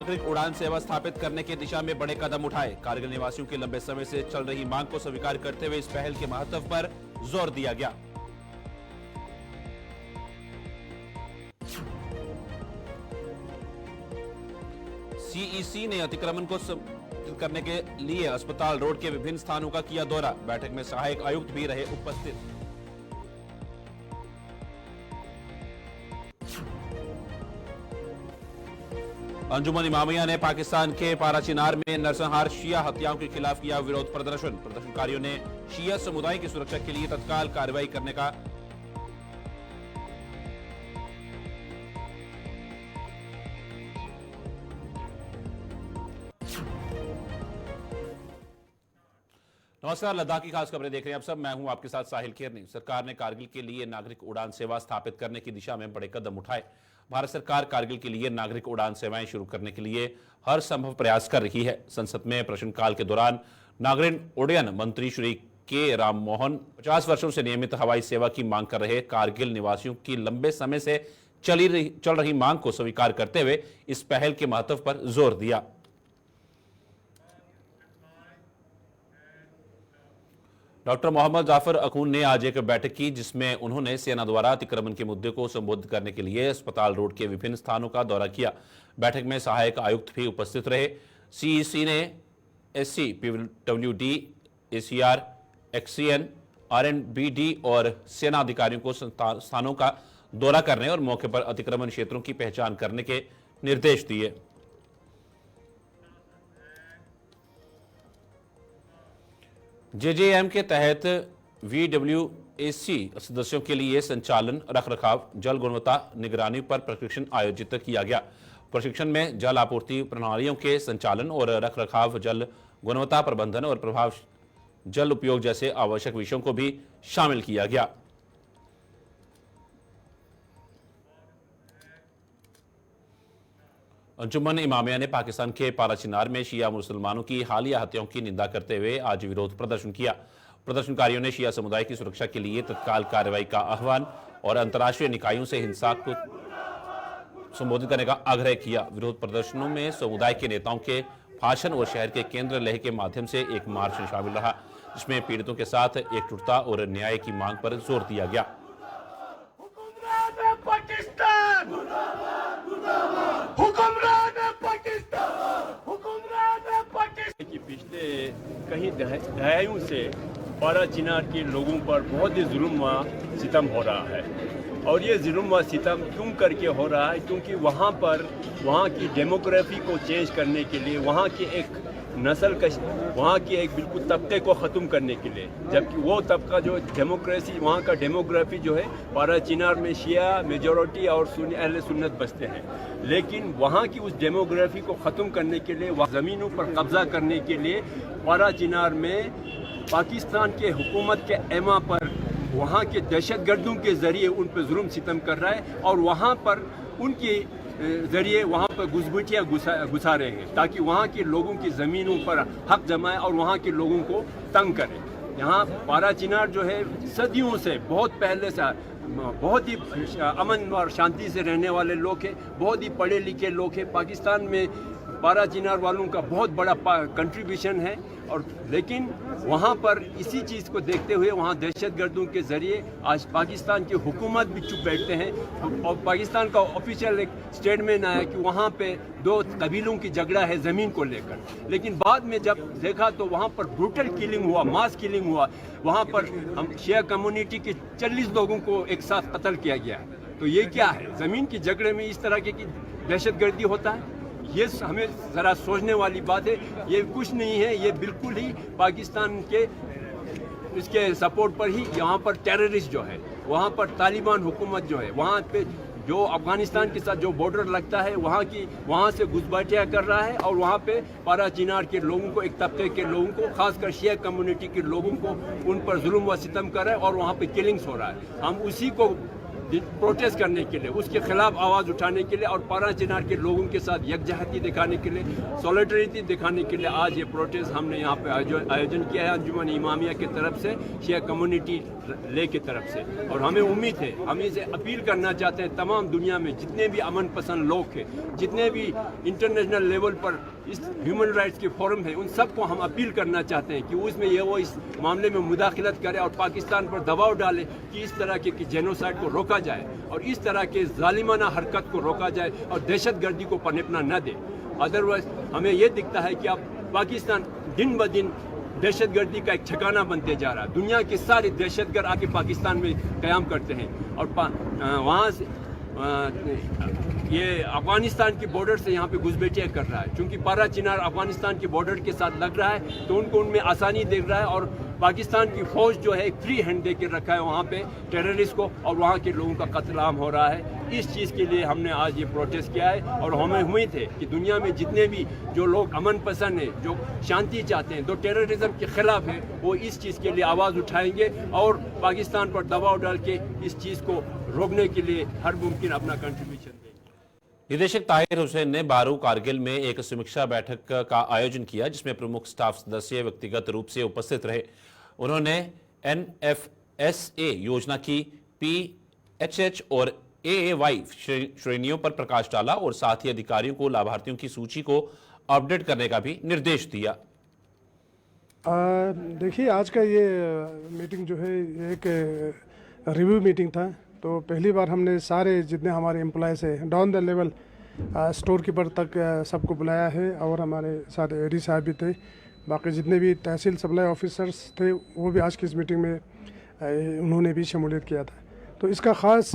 नागरिक उड़ान सेवा स्थापित करने की दिशा में बड़े कदम उठाए। कारगिल निवासियों की लंबे समय से चल रही मांग को स्वीकार करते हुए इस पहल के महत्व पर जोर दिया गया। सीईसी ने अतिक्रमण को समाप्त करने के लिए अस्पताल रोड के विभिन्न स्थानों का किया दौरा। बैठक में सहायक आयुक्त भी रहे उपस्थित। अंजुमन इमामिया ने पाकिस्तान के पाराचीनार में नरसंहार शिया हत्याओं के खिलाफ किया विरोध प्रदर्शन। प्रदर्शनकारियों ने शिया समुदाय की सुरक्षा के लिए तत्काल कार्रवाई करने का नमस्कार, लद्दाख की खास खबरें देख रहे हैं आप सब। मैं हूं आपके साथ साहिल केरनी। सरकार ने कारगिल के लिए नागरिक उड़ान सेवा स्थापित करने की दिशा में बड़े कदम उठाए। भारत सरकार कारगिल के लिए नागरिक उड़ान सेवाएं शुरू करने के लिए हर संभव प्रयास कर रही है। संसद में प्रश्नकाल के दौरान नागरिक उड्डयन मंत्री श्री के राम मोहन 50 वर्षों से नियमित हवाई सेवा की मांग कर रहे कारगिल निवासियों की लंबे समय से चल रही मांग को स्वीकार करते हुए इस पहल के महत्व पर जोर दिया। डॉक्टर मोहम्मद जाफर अखून ने आज एक बैठक की जिसमें उन्होंने सेना द्वारा अतिक्रमण के मुद्दे को संबोधित करने के लिए अस्पताल रोड के विभिन्न स्थानों का दौरा किया। बैठक में सहायक आयुक्त भी उपस्थित रहे। सीईसी ने एससी, पीडब्ल्यूडी, एसीआर, एक्सीएन, आरएनबीडी और सेना अधिकारियों को स्थानों का दौरा करने और मौके पर अतिक्रमण क्षेत्रों की पहचान करने के निर्देश दिए। जेजेएम के तहत वीडब्ल्यूएसी सदस्यों के लिए संचालन, रखरखाव, जल गुणवत्ता निगरानी पर प्रशिक्षण आयोजित किया गया। प्रशिक्षण में जल आपूर्ति प्रणालियों के संचालन और रखरखाव, जल गुणवत्ता प्रबंधन और प्रभाव जल उपयोग जैसे आवश्यक विषयों को भी शामिल किया गया। अंजुमन इमामिया ने पाकिस्तान के पाराचीनार में शिया मुसलमानों की हालिया हत्याओं की निंदा करते हुए आज विरोध प्रदर्शन किया। प्रदर्शनकारियों ने शिया समुदाय की सुरक्षा के लिए तत्काल कार्रवाई का आह्वान और अंतर्राष्ट्रीय निकायों से हिंसा को संबोधित करने का आग्रह किया। विरोध प्रदर्शनों में समुदाय के नेताओं के भाषण और शहर के केंद्र लेह के माध्यम से एक मार्च शामिल रहा, जिसमें पीड़ितों के साथ एकजुटता और न्याय की मांग पर जोर दिया गया। कि पिछले कई दहाइयों से पाराचीनार के लोगों पर बहुत ही जुल्म व सितम हो रहा है। और ये जुल्म व सितम क्यों करके हो रहा है? क्योंकि वहाँ की डेमोग्राफी को चेंज करने के लिए, वहाँ की एक नस्ल का, वहाँ की एक बिल्कुल तबके को ख़त्म करने के लिए, जबकि वो तबका जो डेमोक्रेसी, वहाँ का डेमोग्राफी जो है, पाराचीनार में शिया मेजॉरिटी और सुन्नी अहले सुन्नत बसते हैं। लेकिन वहाँ की उस डेमोग्राफी को ख़त्म करने के लिए, वहाँ ज़मीनों पर कब्ज़ा करने के लिए पाराचीनार में पाकिस्तान के हुकूमत के एमा पर वहाँ के दहशतगर्दों के ज़रिए उन पर जुल्म सितम कर रहा है और वहाँ पर उनके ज़रिए वहाँ पर घुसपैठियाँ घुसा रहे हैं ताकि वहाँ के लोगों की ज़मीनों पर हक जमाए और वहाँ के लोगों को तंग करें। यहाँ पाराचीनार जो है सदियों से, बहुत पहले से बहुत ही अमन और शांति से रहने वाले लोग हैं, बहुत ही पढ़े लिखे लोग हैं। पाकिस्तान में पाराचीनार वालों का बहुत बड़ा कंट्रीब्यूशन है। और लेकिन वहाँ पर इसी चीज़ को देखते हुए वहाँ दहशतगर्दों के ज़रिए आज पाकिस्तान की हुकूमत भी चुप बैठते हैं और पाकिस्तान का ऑफिशियल एक स्टेटमेंट आया कि वहाँ पे दो कबीलों की झगड़ा है ज़मीन को लेकर। लेकिन बाद में जब देखा तो वहाँ पर ब्रूटल किलिंग हुआ, मास किलिंग हुआ। वहाँ पर हम शिया कम्युनिटी के 40 लोगों को एक साथ कत्ल किया गया। तो ये क्या है? ज़मीन की झगड़े में इस तरह की दहशतगर्दी होता है? ये हमें ज़रा सोचने वाली बात है। ये कुछ नहीं है, ये बिल्कुल ही पाकिस्तान के इसके सपोर्ट पर ही यहाँ पर टेररिस्ट जो है, वहाँ पर तालिबान हुकूमत जो है, वहाँ पे जो अफगानिस्तान के साथ जो बॉर्डर लगता है वहाँ से घुसपैठियाँ कर रहा है और वहाँ पे पाराचीनार के लोगों को, एक तबके के लोगों को, खासकर शिया कम्युनिटी के लोगों को उन पर जुल्म व सितम कर रहा है और वहाँ पे किलिंग्स हो रहा है। हम उसी को प्रोटेस्ट करने के लिए, उसके खिलाफ आवाज़ उठाने के लिए और पारा चिनार के लोगों के साथ यकजहती दिखाने के लिए, सॉलिडरिटी दिखाने के लिए आज ये प्रोटेस्ट हमने यहाँ पे आयोजन किया है अंजुमन इमामिया की तरफ से, शिया कम्युनिटी ले की तरफ से। और हमें उम्मीद है, हम इसे अपील करना चाहते हैं तमाम दुनिया में जितने भी अमन पसंद लोग हैं, जितने भी इंटरनेशनल लेवल पर इस ह्यूमन राइट्स के फोरम है, उन सबको हम अपील करना चाहते हैं कि उसमें वो इस मामले में मुदाखलत करे और पाकिस्तान पर दबाव डाले कि इस तरह के जेनोसाइड को रोका जाए और इस तरह के जालिमाना हरकत को रोका जाए और दहशतगर्दी को पनपना न दे। अदरवाइज हमें ये दिखता है कि अब पाकिस्तान दिन ब दिन दहशतगर्दी का एक ठिकाना बनते जा रहा है। दुनिया के सारे दहशतगर्द आके पाकिस्तान में क़याम करते हैं और वहाँ से ये अफगानिस्तान की बॉर्डर से यहाँ पे घुसपैठियाँ कर रहा है। क्योंकि पारा चिनार अफगानिस्तान की बॉर्डर के साथ लग रहा है तो उनको उनमें आसानी देख रहा है और पाकिस्तान की फ़ौज जो है एक फ्री हैंड दे के रखा है वहाँ पे टेररिस्ट को और वहाँ के लोगों का कत्लेआम हो रहा है। इस चीज़ के लिए हमने आज ये प्रोटेस्ट किया है और हमें उम्मीद है कि दुनिया में जितने भी जो लोग अमन पसंद हैं, जो शांति चाहते हैं, जो टेररिज्म के खिलाफ हैं, वो इस चीज़ के लिए आवाज़ उठाएंगे और पाकिस्तान पर दबाव डाल के इस चीज़ को रोकने के लिए हर मुमकिन अपना कंट्रीब्यूशन देंगे। निदेशक ताहिर हुसैन ने 12 कारगिल में एक समीक्षा बैठक का आयोजन किया जिसमें प्रमुख स्टाफ सदस्य व्यक्तिगत रूप से उपस्थित रहे। उन्होंने NFSA योजना की PHH और AAY श्रेणियों पर प्रकाश डाला और साथ ही अधिकारियों को लाभार्थियों की सूची को अपडेट करने का भी निर्देश दिया। देखिए, आज का ये मीटिंग जो है एक रिव्यू मीटिंग था। तो पहली बार हमने सारे जितने हमारे एम्प्लॉयज़ हैं down the level store keeper तक सबको बुलाया है और हमारे साथ एडी साहब भी थे, बाकी जितने भी तहसील सप्लाई ऑफिसर्स थे वो भी आज की इस मीटिंग में उन्होंने भी शमूलियत किया था। तो इसका ख़ास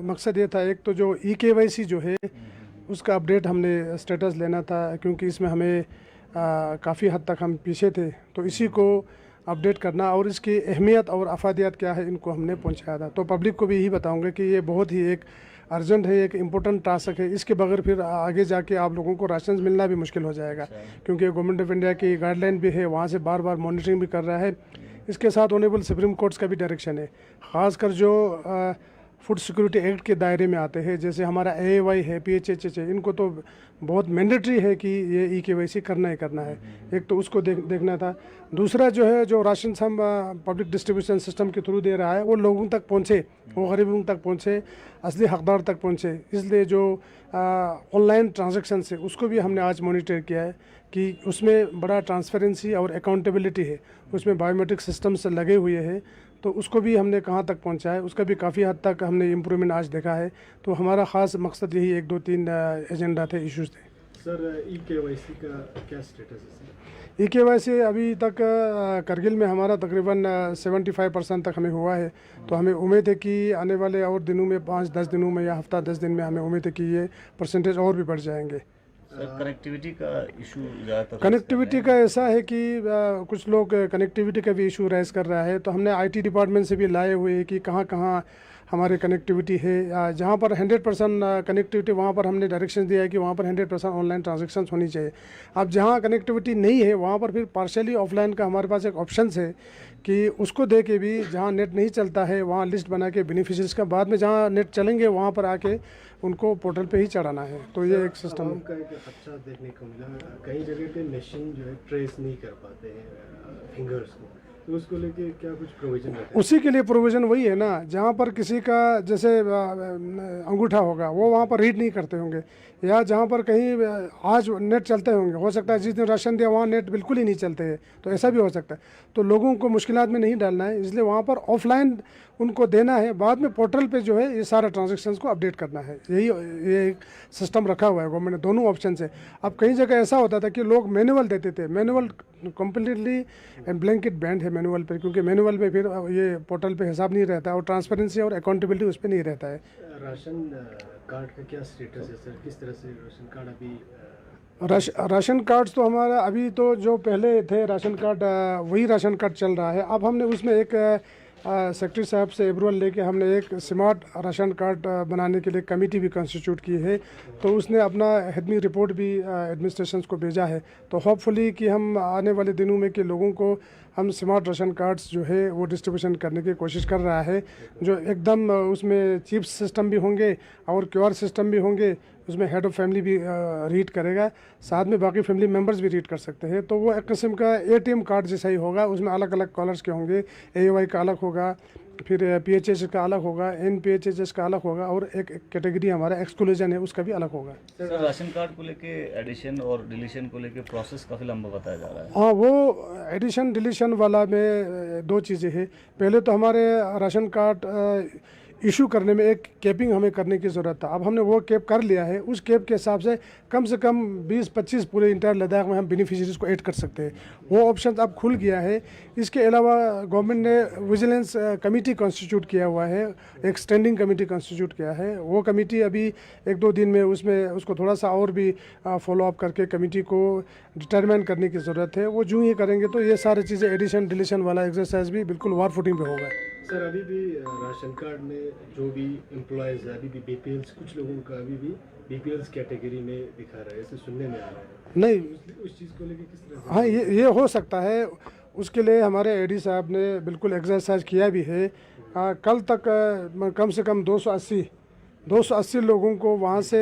मकसद ये था, एक तो जो EKYC जो है उसका अपडेट हमने स्टेटस लेना था क्योंकि इसमें हमें काफ़ी हद तक हम पीछे थे, तो इसी को अपडेट करना और इसकी अहमियत और अफादियत क्या है इनको हमने पहुंचाया था। तो पब्लिक को भी यही बताऊंगा कि ये बहुत ही एक अर्जेंट है, एक इम्पोर्टेंट टास्क है। इसके बगैर फिर आगे जाके आप लोगों को राशन मिलना भी मुश्किल हो जाएगा क्योंकि गवर्नमेंट ऑफ इंडिया की गाइडलाइन भी है, वहाँ से बार बार मॉनिटरिंग भी कर रहा है। इसके साथ ऑनरेबल सुप्रीम कोर्ट्स का भी डायरेक्शन है, ख़ासकर जो फूड सिक्योरिटी एक्ट के दायरे में आते हैं, जैसे हमारा AAY है, PHH है, इनको तो बहुत मैंडेटरी है कि ये EKYC करना ही करना है। एक तो उसको देखना था। दूसरा जो है, जो राशन हम पब्लिक डिस्ट्रीब्यूशन सिस्टम के थ्रू दे रहा है वो लोगों तक पहुँचे, वो गरीबों तक पहुँचे, असली हकदार तक पहुँचे। इसलिए जो ऑनलाइन ट्रांजैक्शन है उसको भी हमने आज मॉनिटर किया है कि उसमें बड़ा ट्रांसपेरेंसी और अकाउंटेबिलिटी है, उसमें बायोमेट्रिक सिस्टम्स लगे हुए हैं, तो उसको भी हमने कहाँ तक पहुँचा है उसका भी काफ़ी हद तक हमने इम्प्रूवमेंट आज देखा है। तो हमारा ख़ास मकसद यही 1, 2, 3 एजेंडा थे, इश्यूज़ थे। सर, EKYC का क्या स्टेटस है? EKYC अभी तक करगिल में हमारा तकरीबन 75% तक हमें हुआ है। तो हमें उम्मीद है कि आने वाले और दिनों में 5-10 दिनों में या हफ्ता 10 दिन में हमें उम्मीद है कि ये परसेंटेज और भी बढ़ जाएंगे। सर, कनेक्टिविटी का इशू ज़्यादातर कनेक्टिविटी का ऐसा है कि कुछ लोग कनेक्टिविटी का भी इशू रेस कर रहा है, तो हमने IT डिपार्टमेंट से भी लाए हुए हैं कि कहाँ कहाँ हमारे कनेक्टिविटी है। जहाँ पर 100% कनेक्टिविटी वहाँ पर हमने डायरेक्शन दिया है कि वहाँ पर 100% ऑनलाइन ट्रांजैक्शन होनी चाहिए। अब जहाँ कनेक्टिविटी नहीं है वहाँ पर फिर पार्शली ऑफलाइन का हमारे पास एक ऑप्शन है कि उसको दे के भी जहाँ नेट नहीं चलता है वहाँ लिस्ट बना के बेनिफिशियरीज का बाद में जहाँ नेट चलेंगे वहाँ पर आके उनको पोर्टल पे ही चढ़ाना है। तो ये एक सिस्टम है। का एक अच्छा देखने को मिला, कई जगह पे मशीन जो है ट्रेस नहीं कर पाते हैं फिंगर्स को, तो उसको लेके क्या कुछ प्रोविजन रहता है? उसी के लिए प्रोविज़न वही है ना, जहाँ पर किसी का जैसे अंगूठा होगा वो वहाँ पर रीड नहीं करते होंगे, या जहाँ पर कहीं आज नेट चलते होंगे, हो सकता है जिस दिन राशन दिया वहाँ नेट बिल्कुल ही नहीं चलते हैं, तो ऐसा भी हो सकता है। तो लोगों को मुश्किलात में नहीं डालना है, इसलिए वहाँ पर ऑफलाइन उनको देना है, बाद में पोर्टल पे जो है ये सारा ट्रांजैक्शंस को अपडेट करना है। ये एक सिस्टम रखा हुआ है गवर्नमेंट ने, दोनों ऑप्शन से। अब कई जगह ऐसा होता था कि लोग मैनुअल देते थे, मैनुअल कम्प्लीटली ब्लैंकेट बैंड है मैनुअल पे, क्योंकि मैनुअल पे फिर ये पोर्टल पे हिसाब नहीं रहता और ट्रांसपेरेंसी और अकाउंटेबिलिटी उस पर नहीं रहता है। राशन कार्ड का क्या स्टेटस है सर? किस तरह से राशन कार्ड अभी राशन कार्ड्स तो हमारा अभी तो जो पहले थे राशन कार्ड वही राशन कार्ड चल रहा है। अब हमने उसमें एक सेक्रेटरी साहब से अप्रूवल लेके हमने एक स्मार्ट राशन कार्ड बनाने के लिए कमेटी भी कॉन्स्टिट्यूट की है। तो उसने अपना हेडमी रिपोर्ट भी एडमिनिस्ट्रेशन को भेजा है। तो होपफुली कि हम आने वाले दिनों में कि लोगों को हम स्मार्ट राशन कार्ड्स जो है वो डिस्ट्रीब्यूशन करने की कोशिश कर रहा है, जो एकदम उसमें चिप सिस्टम भी होंगे और क्यूआर सिस्टम भी होंगे। उसमें हेड ऑफ़ फैमिली भी रीड करेगा, साथ में बाकी फैमिली मेम्बर्स भी रीड कर सकते हैं। तो वो एक किस्म का एटीएम कार्ड जैसा ही होगा। उसमें अलग अलग कॉलर्स के होंगे, AY का अलग होगा, फिर PHS का अलग होगा, NPHS का अलग होगा, और एक कैटेगरी हमारा एक्सक्लूजन है उसका भी अलग होगा। सर, राशन कार्ड को लेके एडिशन और डिलीशन को लेके प्रोसेस काफ़ी लंबा बताया जा रहा है। हाँ, वो एडिशन डिलीशन वाला में दो चीज़ें हैं। पहले तो हमारे राशन कार्ड इशू करने में एक कैपिंग हमें करने की ज़रूरत था। अब हमने वो कैप कर लिया है। उस कैप के हिसाब से कम 20-25 पूरे इंटायर लद्दाख में हम बेनिफिशरीज को ऐड कर सकते हैं। वो ऑप्शन अब खुल गया है। इसके अलावा गवर्नमेंट ने विजिलेंस कमेटी कॉन्स्टिट्यूट किया हुआ है, एक स्टैंडिंग कमेटी कॉन्स्टिट्यूट किया है। वो कमेटी अभी 1-2 दिन में उसको थोड़ा सा और भी फॉलो अप करके कमेटी को डिटरमाइन करने की ज़रूरत है। वो जो ही करेंगे तो ये सारी चीज़ें एडिशन डिलीशन वाला एक्सरसाइज भी बिल्कुल वार फुटिंग पे होगा। सर, अभी भी राशन कार्ड में जो भी एम्प्लॉयज़ है, अभी भी BPLs, कुछ लोगों का अभी भी BPLs कैटेगरी में दिखा रहा है, ऐसे सुनने में आ रहा है। नहीं, उस चीज़ को लेके किस तरह से? हाँ, ये हो सकता है। उसके लिए हमारे AD साहब ने बिल्कुल एक्सरसाइज किया भी है। कल तक कम से कम 280 लोगों को वहाँ से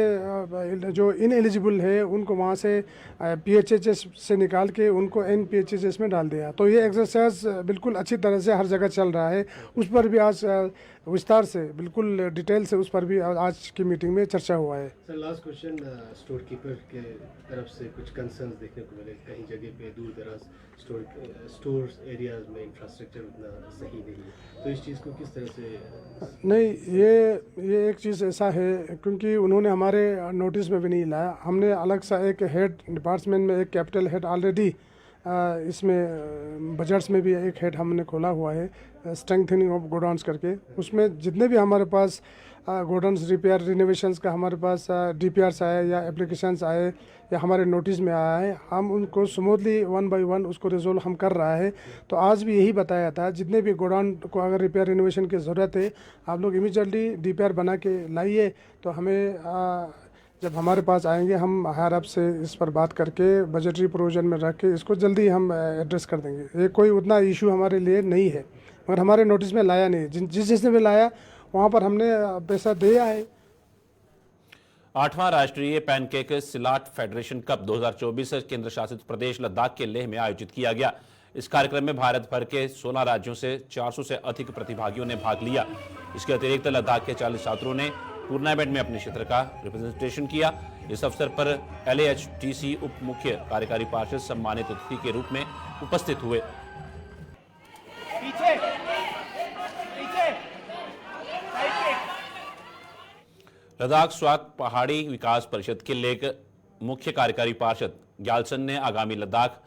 जो इनएलिजिबल है उनको वहाँ से PHHS से निकाल के उनको NPHS में डाल दिया। तो ये एक्सरसाइज बिल्कुल अच्छी तरह से हर जगह चल रहा है। उस पर भी आज विस्तार से बिल्कुल डिटेल से उस पर भी आज की मीटिंग में चर्चा हुआ है। Sir, last question, store keeper के तरफ से कुछ कंसर्न्स देखने को मिले। कहीं जगह पे दूर दराज स्टोर एरियाज में इंफ्रास्ट्रक्चर उतना सही नहीं है, तो इस चीज़ को किस तरह से? नहीं, ये एक चीज़ ऐसा है क्योंकि उन्होंने हमारे नोटिस में भी नहीं लाया। हमने अलग सा एक हेड डिपार्टमेंट में एक कैपिटल हेड ऑलरेडी इसमें बजट्स में भी एक हेड हमने खोला हुआ है, स्ट्रेंथनिंग ऑफ गोडाउन्स करके। उसमें जितने भी हमारे पास गोडाउन्स रिपेयर रिनोवेशंस का हमारे पास DPRs आए या एप्लीकेशंस आए या हमारे नोटिस में आया है, हम उनको स्मूथली 1 by 1 उसको रिजोल्व हम कर रहा है। तो आज भी यही बताया था, जितने भी गोडाउन को अगर रिपेयर रिनोवेशन की ज़रूरत है आप लोग इमीडिएटली DPR बना के लाइए। तो हमें जब हमारे पास आएंगे हम हायर अप से इस पर बात करके बजटरी प्रोविजन में रख के इसको जल्दी हम एड्रेस कर देंगे। ये कोई उतना इशू हमारे लिए नहीं है, मगर हमारे नोटिस में लाया नहीं। जिसने भी लाया वहाँ पर हमने पैसा दिया है। 8वां राष्ट्रीय पैनकेक सिलाट फेडरेशन कप 2024 केंद्र शासित प्रदेश लद्दाख के लेह में आयोजित किया गया। इस कार्यक्रम में भारत भर के 16 राज्यों से 400 से अधिक प्रतिभागियों ने भाग लिया। इसके अतिरिक्त लद्दाख के 40 छात्रों ने टूर्नामेंट में अपने क्षेत्र का रिप्रेजेंटेशन किया। इस अवसर पर LAHTC उप मुख्य कार्यकारी पार्षद सम्मानित अतिथि के रूप में उपस्थित हुए। लद्दाख स्वाक पहाड़ी विकास परिषद के लेक मुख्य कार्यकारी पार्षद ग्यालसन ने आगामी लद्दाख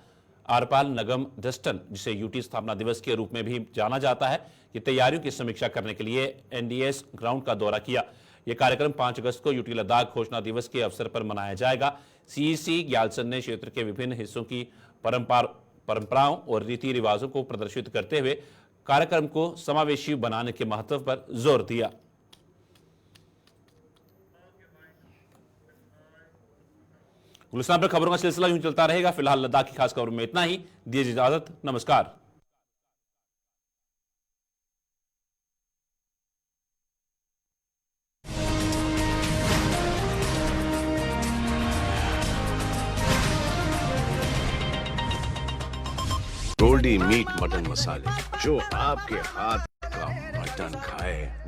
आरपाल नगम डस्टन, जिसे UT स्थापना दिवस के रूप में भी जाना जाता है, की तैयारियों की समीक्षा करने के लिए NDS ग्राउंड का दौरा किया। यह कार्यक्रम 5 अगस्त को UT लद्दाख घोषणा दिवस के अवसर पर मनाया जाएगा। CEC ग्यालसन ने क्षेत्र के विभिन्न हिस्सों की परंपराओं और रीति रिवाजों को प्रदर्शित करते हुए कार्यक्रम को समावेशी बनाने के महत्व पर जोर दिया। गुलिस्तान पर खबरों का सिलसिला यूं चलता रहेगा। फिलहाल लद्दाख की खास खबरों में इतना ही। दीजिए इजाजत, नमस्कार। गोल्डी मीट मटन मसाले, जो आपके हाथ का मटन खाए।